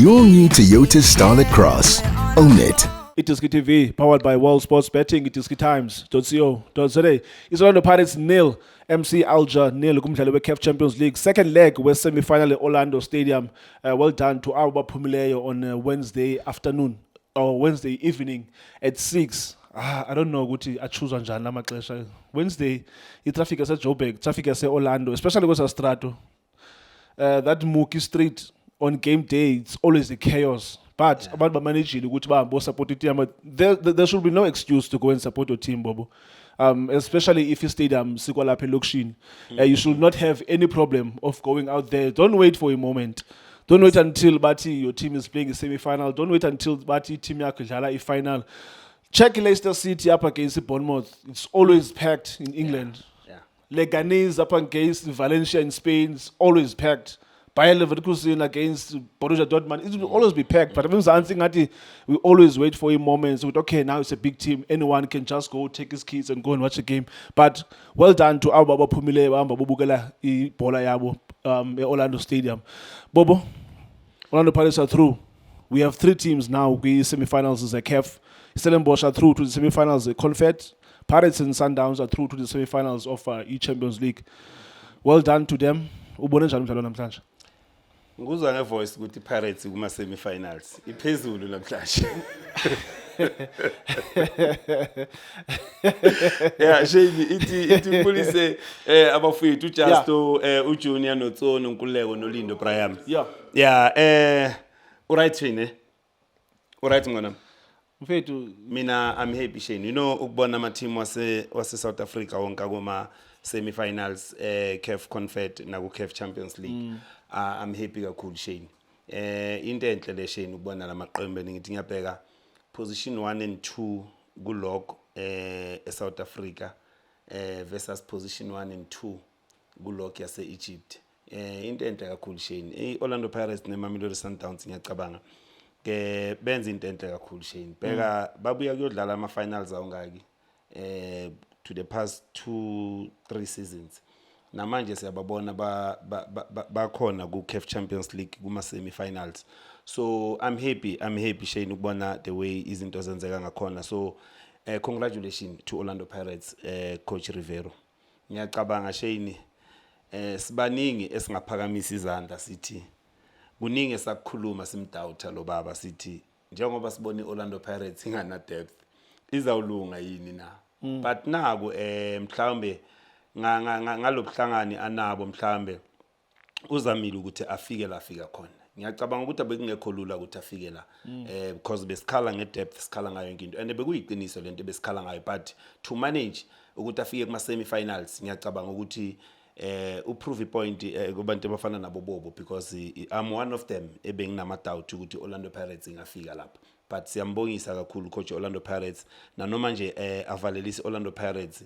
your new Toyota Starlet Cross. Own it. Ituski TV, powered by World Sports Betting, ituskitimes.co.za. It's Orlando Pirates nil, MC Alger nil, kumdlalo CAF Champions League. Second leg, we're semi-final at Orlando Stadium. Well done to Alba Pumileyo on Wednesday afternoon, or Wednesday evening at 6. I don't know what I choose on Jan Wednesday, traffic is at Joburg, traffic is at Orlando, especially with Strato. That Mookie Street on game day, it's always the chaos. But about managing which support your team, there should be no excuse to go and support your team, Bobo. Especially if you stadium Sikwala Pelukshin. You should not have any problem of going out there. Don't wait for a moment. Don't wait until your team is playing a semi-final. Don't wait until team yakudlala a final. Check Leicester City up against Bournemouth. It's always packed in England. Leganés up against Valencia in Spain. It's always packed. Bayer Leverkusen against Borussia Dortmund, it will always be packed. But we always wait for a moment. So, okay, now it's a big team. Anyone can just go take his kids and go and watch a game. But well done to our Baba Pumile, Baba Bugala, Bola Yabo, Orlando Stadium. Bobo, Orlando Pirates are through. We have 3 teams now. We semi-finals is a CAF. Stellenbosch are through to the semi-finals. Confed, Pirates and Sundowns are through to the semi-finals of E-Champions League. Well done to them. Nguzwa ngevoice ukuthi Pirates kuma semi-finals iphezulu namhlanje. Shame ithi police abafowethu Justo uJunior noTsono Nkululeko noLindo Brian. Uright Shane. Uright ngona. Mfethu mina I'm happy Shane. You know ukubona ama team wase South Africa wonke kuma semi-finals CAF Confed na ku CAF Champions League. I'm happy kakhulu Shane. Into enhle le Shane ukubona lamaqembu ngithi ngiyabheka position 1 and 2 kulog eSouth Africa versus position 1 and 2 kulog yase Egypt. Into enhle kakhulu Shane. Orlando Pirates neMamelodi Sundowns ngiyacabanga ke benza into enhle kakhulu Shane. Bheka babuya kuyodlala ama finals awungaki to the past 2-3 seasons. Namanje siyababona bakhona ku CAF Champions League kuma semi-finals. So I'm happy Shane ukubona the way izinto zenzeka ngakhona. So congratulations to Orlando Pirates coach Rivero. Ngiyacabanga Shane sibaningi esingaphakamisa izandla sithi kuningi esakukhuluma simdoubt lo baba sithi njengoba sibone Orlando Pirates ingana depth izawulunga yini na. But naku mhlawumbe ngalobuhlangani anabo mhlambe uzamile ukuthi afike la afika khona. Ngiyacabanga ukuthi abekungekho lula ukuthi afike la because besikhala ngedepth sikhala ngayo yonke into and bekuyiqiniso lento besikhala ngayo but to manage ukuthi afike kuma semi-finals ngiyacabanga ukuthi uprove point kubantu abafana nabo Bobo because I'm one of them ebenginama doubt ukuthi Orlando Pirates ingafika lapha. But siyambongisa kakhulu coach Orlando Pirates na noma nje avalelisa Orlando Pirates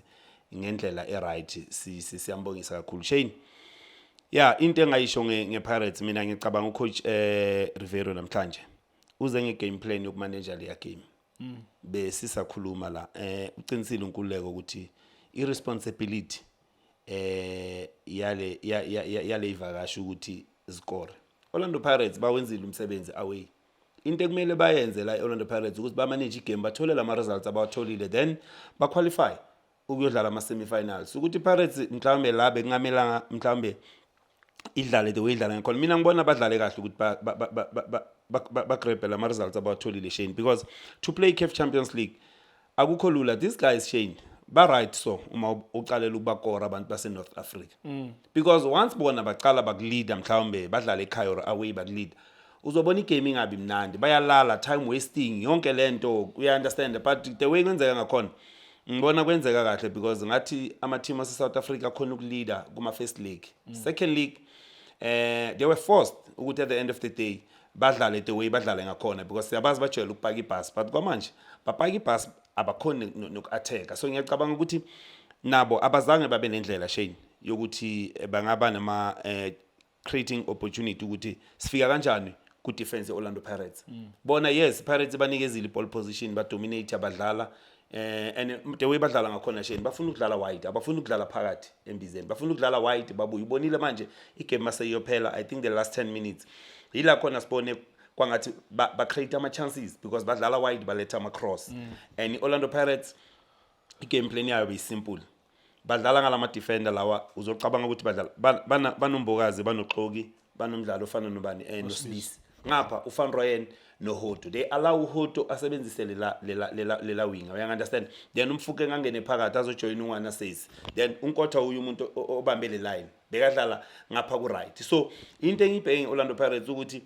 ngendlela eright siyambongisa kakhulu Shane. Into engayisho ngePirates mina ngicabanga ucoach Rivero namhlanje uze ngegame plan yokumanager le game. Besisakhuluma la uqinisile uNkululeko ukuthi irresponsibility yale ivakasha ukuthi score. Orlando Pirates bawenzile umsebenzi away. Into ekumele bayenze la Orlando Pirates ukuthi ba manage igame bathole lama results abawatholile then ba qualify ukuyodlala ama semi-finals. Ukuthi Pirates mhlawumbe la bekungamelanga mhlawumbe idlale the way idlala ngakho mina ngibona badlale kahle ukuthi ba grab la results abawatholile Shane because to play CAF Champions League akukho lula. These guys Shane ba right so uma uqalela ukubakora abantu base North Africa because once bona baqala bakulead mhlawumbe badlale ekhaya or away bakulead uzobona igame ingabi mnandi bayalala time wasting yonke lento uya understand but the way kwenzeka ngakhona ngibona kwenzeka kahle because ngathi ama team ase South Africa khona ukuleader kuma first league. Second league they were forced ukuthi at the end of the day badlale the way badlale ngakhona because siyabazi bajwayele ukupaka ibus but kwamanje bapaka ibus abakhona nokuattack. So ngiyacabanga ukuthi nabo abazange babe nendlela Shane yokuthi bangaba nama creating opportunity ukuthi sifika kanjani ku defense Orlando Pirates. Bona yes Pirates banikezile pole position ba dominate abadlala and the way badlala ngakhona Shane bafuna ukudlala wide abafuna ukudlala phakathi embizeni bafuna ukudlala wide babuye ubonile manje igame maseyophela I think the last 10 minutes yila khona sibone kwangathi ba create ama chances because badlala wide baletha ama cross and Orlando Pirates game plan yayo simple badlala ngalama defender lawa uzocabanga ukuthi badlala banombokazi banoxoki banomdlalo ofana nobani noSlisi ngapha uFan Rooyen no Hoto they allow Hoto asebenzise lela winger you understand then umfuke ngangene phakathi azojoin uwana says then unkotha uyu umuntu obambele line bekadlala ngapha ku right so into engibheke Orlando Pirates ukuthi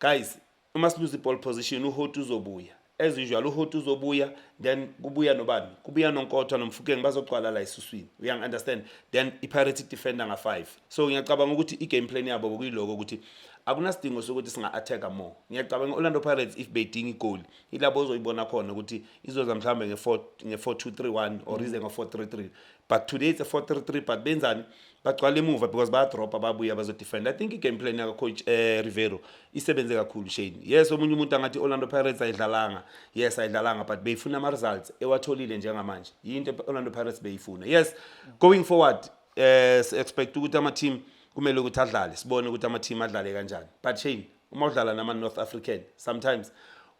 guys uma lose the ball position uHoto uzobuya as usual uHoto uzobuya then kubuya nobani kubuya nonkotha nomfukeng bazocwala la isuswini you understand then iPirates defender nga5 so ngiyacabanga ukuthi igame plan yabo kuyiloko ukuthi akunasidingo sokuthi singa attacker more ngiyacabanga Orlando Pirates if bedinga igoal ilabo ozoyibona khona ukuthi izoza mhlambe nge4-2-3-1 or ize nge4-3-3 but today it's a 4-3-3 but benzani bagcwala emuva because ba drop ababuya bazo defend I think igame plan yaka coach Rivero isebenze kakhulu Shane yes omunye umuntu angathi Orlando Pirates ayidlalanga yes ayidlalanga but beyifuna ama results ewatholile njengamanje into Orlando Pirates beyifuna yes going forward expect ukuthi ama team kumele ukuthi adlale sibone ukuthi ama team adlale kanjani but Shane uma udlala nama North African sometimes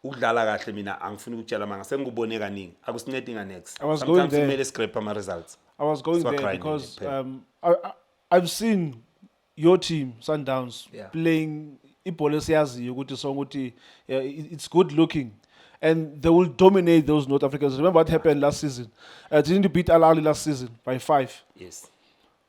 ukudlala kahle mina angifuni ukutshela manga sengikubone kaningi akusincedi nga next sometimes kumele scrape ama results I was going there because I've seen your team Sundowns playing ibhola esiyaziyo ukuthi sonke it's good looking and they will dominate those North Africans. Remember what happened last season? Didn't you beat Al Ahly last season by 5? Yes.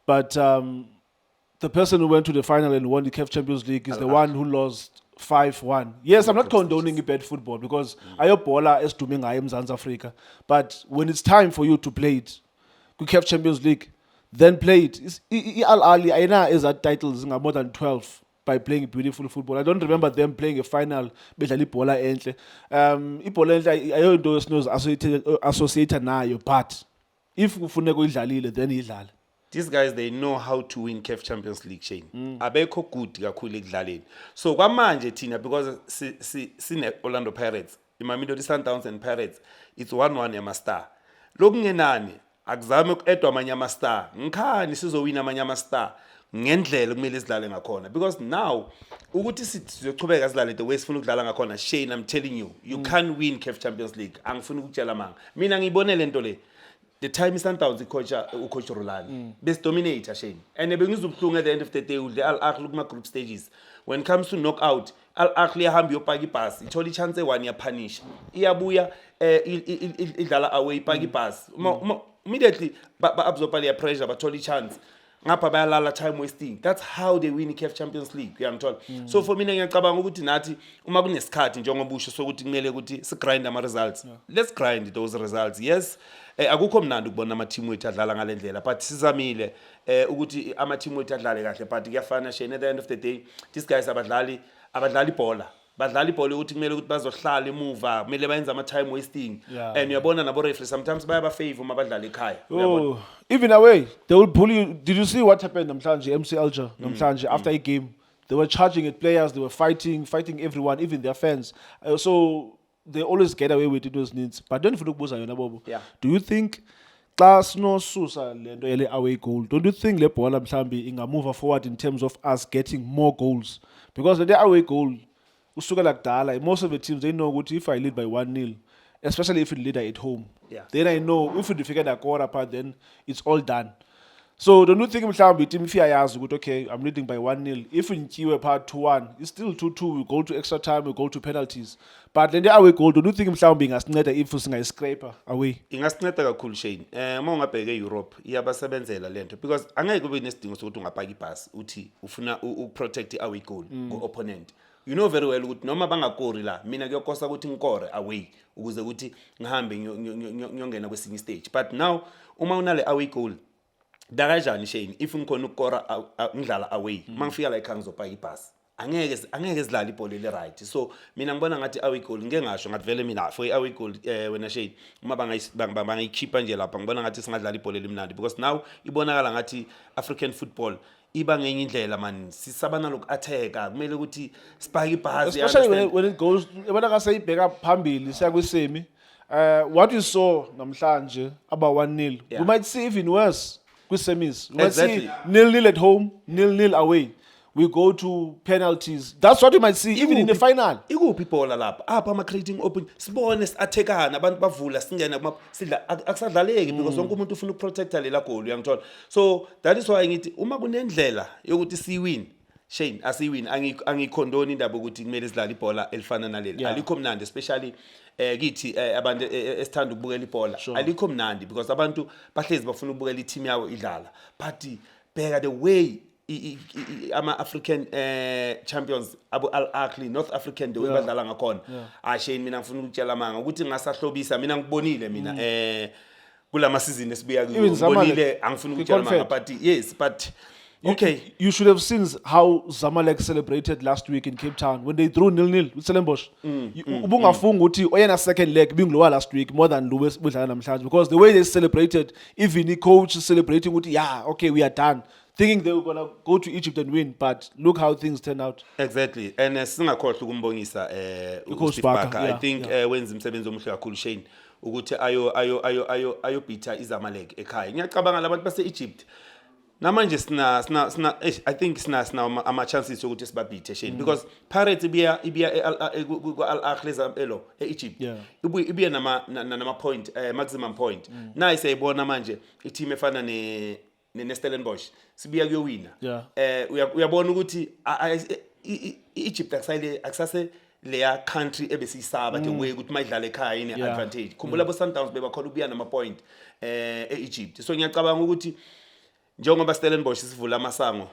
But the person who went to the final and won the CAF Champions League is the one who lost 5-1. Yes, I'm not condoning bad football because ayobhola esidume ngayo eMzansi Africa. But when it's time for you to play it, CAF Champions League, then play it. Al Ahly ayina is at titles more than 12 by playing beautiful football. I don't remember them playing a final bedlala ibhola enhle. Ibhola enhle ayonto esinoz associated nayo but if kufuneka uyidlalile then idlale. These guys they know how to win CAF Champions League Shane. Abekho good kakhulu ekudlaleni. So kwamanje thina because sine Orlando Pirates, Mamelodi Sundowns and Pirates, it's 1-1 yama star. Lokungenani akuzame ukudwa amanye ama star. Ngikhani sizowina amanye ama star. Ngendlela kumele sidlale ngakhona because now ukuthi sizochubeka sidlale the way sifuna ukudlala ngakhona Shane I'm telling you can't win CAF Champions League angifuni ukutshela manga mina ngibone lento le the time Sundowns coach Rulani best dominator Shane and bengizubhlungu at the end of the day udle Al Ahly kuma group stages when it comes to knockout Al Ahly yahamba yopaka ipass ithola ichance one ya punish iyabuya idlala away ipaka ipass immediately ba absorb le pressure bathola ichance ngapha bayalala time wasting that's how they win CAF Champions League uyangithola so for mina ngiyacabanga ukuthi nathi uma kunesikhathi njengoba usho sokuthi kumele ukuthi si grind ama results let's grind those results yes akukho mnandi ukubona ama team wethu adlala ngalendlela but sizamile ukuthi ama team wethu adlale kahle but kuyafana Shane at the end of the day these guys abadlali ibhola badlala ibhola ukuthi kumele ukuthi bazohlala emuva kumele bayenza ama time wasting and uyabona nabo referee sometimes bayaba favor uma badlala ekhaya uyabona even away they will bully you. Did you see what happened namhlanje MC Alger namhlanje after a game they were charging at players they were fighting everyone even their fans so they always get away with those needs but don't forget ukubuza yona bobo do you think xa sinosusa lento yele away goal don't you think le bhola mhlambi ingamove forward in terms of us getting more goals because the away goal usukela kudala most of the teams they know ukuthi if I lead by 1-0 especially if you lead at home then I know if you defeat a quarter part then it's all done so don't you think mhlambi team if iyayazi ukuthi okay I'm leading by 1-0 if inkiwe part 2-1 it's still 2-2 we go to extra time we go to penalties but then the away goal don't you think mhlambi ingasinceda if singayiscraper away ingasinceda kakhulu Shane uma ungabheke Europe iyabasebenzela lento because angeke kube nesidingo sokuthi ungapaka ipass uthi ufuna uprotect away goal go opponent you know very well ukuthi noma bangakori la mina kuyokosa ukuthi ngikore away ukuze ukuthi ngihambe ngiyongena kwesinye stage but now uma unale away goal dakanjani Shane if ngikhona ukukora ngidlala away mangifika la ekhaya ngizopaka ipass angeke sidlala ibhola le right so mina ngibona ngathi away goal ngeke ngasho ngathi vele mina for away goal wena Shane uma bangayikhipha nje lapha ngibona ngathi singadlala ibhola elimnandi because now ibonakala ngathi African football iba ngenye indlela man sisabana loku attacker kumele ukuthi spike ipass especially when it goes ebona kaseyibheka phambili siya kwisemi what you saw namhlanje about 1-0 we might see even worse kwisemis we might see 0-0 at home 0-0 away we go to penalties. That's what you might see even in the final. Ikuphi ibhola lapha apha ama creating open sibone athekana abantu bavula singena sidla akusadlaleki because wonke umuntu ufuna ukuprotecta lela goal uyangithola. So that is why ngithi uma kunendlela yokuthi siwin Shane asiwin angikhondoni indaba ukuthi kumele sidlale ibhola elifana naleli alikho mnandi especially kithi abantu esithanda ukubukela ibhola alikho mnandi because abantu bahlezi bafuna ukubukela i-team yawo idlala but bheka the way ama African champions abu Al Ahly North African the way badlala ngakhona Shane mina ngifuna ukutshela manga ukuthi ngasahlobisa mina ngibonile mina kulama season esibuya kuyo ngibonile angifuna ukutshela manga but yes but okay, you should have seen how Zamalek celebrated last week in Cape Town when they drew 0-0 with Stellenbosch. Ubungafunga ukuthi oyena second leg bingilowa last week more than Louis budlala namhlanje because the way they celebrated, even the coach celebrating ukuthi okay, we are done, thinking they were gonna go to Egypt and win, but look how things turned out. Exactly, and singakhohlwa ukumbongisa uSteve Barker. I think wenza umsebenzi omuhle kakhulu Shane ukuthi ayo beater iZamalek ekhaya. Ngiyacabanga labantu base Egypt namanje sina I think sina ama chances ukuthi sibabithe Shane because Pirates ibiya ku Al Ahly elo eEgypt ibiya nama point maximum point na isayibona manje i-team efana ne Stellenbosch sibiya kuyowina uyabona ukuthi iEgypt akusase leya country ebesiyisaba the way ukuthi mayidlala ekhaya ine advantage khumbula bo Sundowns bebakhona ukubiya nama point eEgypt so ngiyacabanga ukuthi njengoba Stellenbosch sivula amasango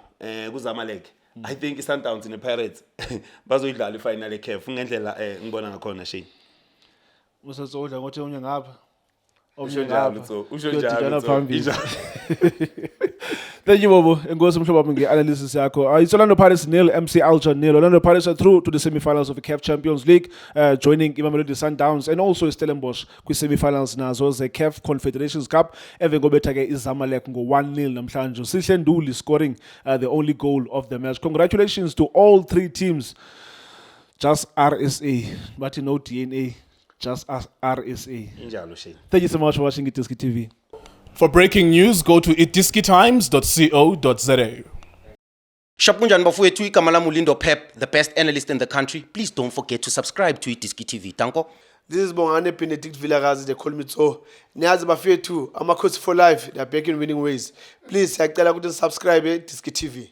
kuZamalek I think iSundowns nePirates bazoyidlala ifinal eCAF ngendlela ngibona ngakhona Shane usazodla ngothi unye ngapha usho njalo Thank you, Bobo. Engosi mhlobo wami nge-analysis yakho. It's Orlando Pirates 0, MC Alger 0. Orlando Pirates are through to the semi-finals of the CAF Champions League, joining Imamelodi Sundowns and also Stellenbosch kwi-semi-finals nazo ze-CAF Confederations Cup. Even gobetha-ke iZamalek ngo-1-0 namhlanje. Sihle Nduli scoring the only goal of the match. Congratulations to all three teams. Just RSA, but no DNA. Just as RSA. Thank you so much for watching Itiski TV. For breaking news, go to itiskitimes.co.za. Shapunjan bafowethu igama lami uLindo Pep, the best analyst in the country. Please don't forget to subscribe to Itiski TV. Tanko. This is Bongane Benedict Vilakazi, they call me so. Niyazi bafowethu, Amakhosi for life, they are back in winning ways. Please, siyacela ukuthi subscribe Itiski TV.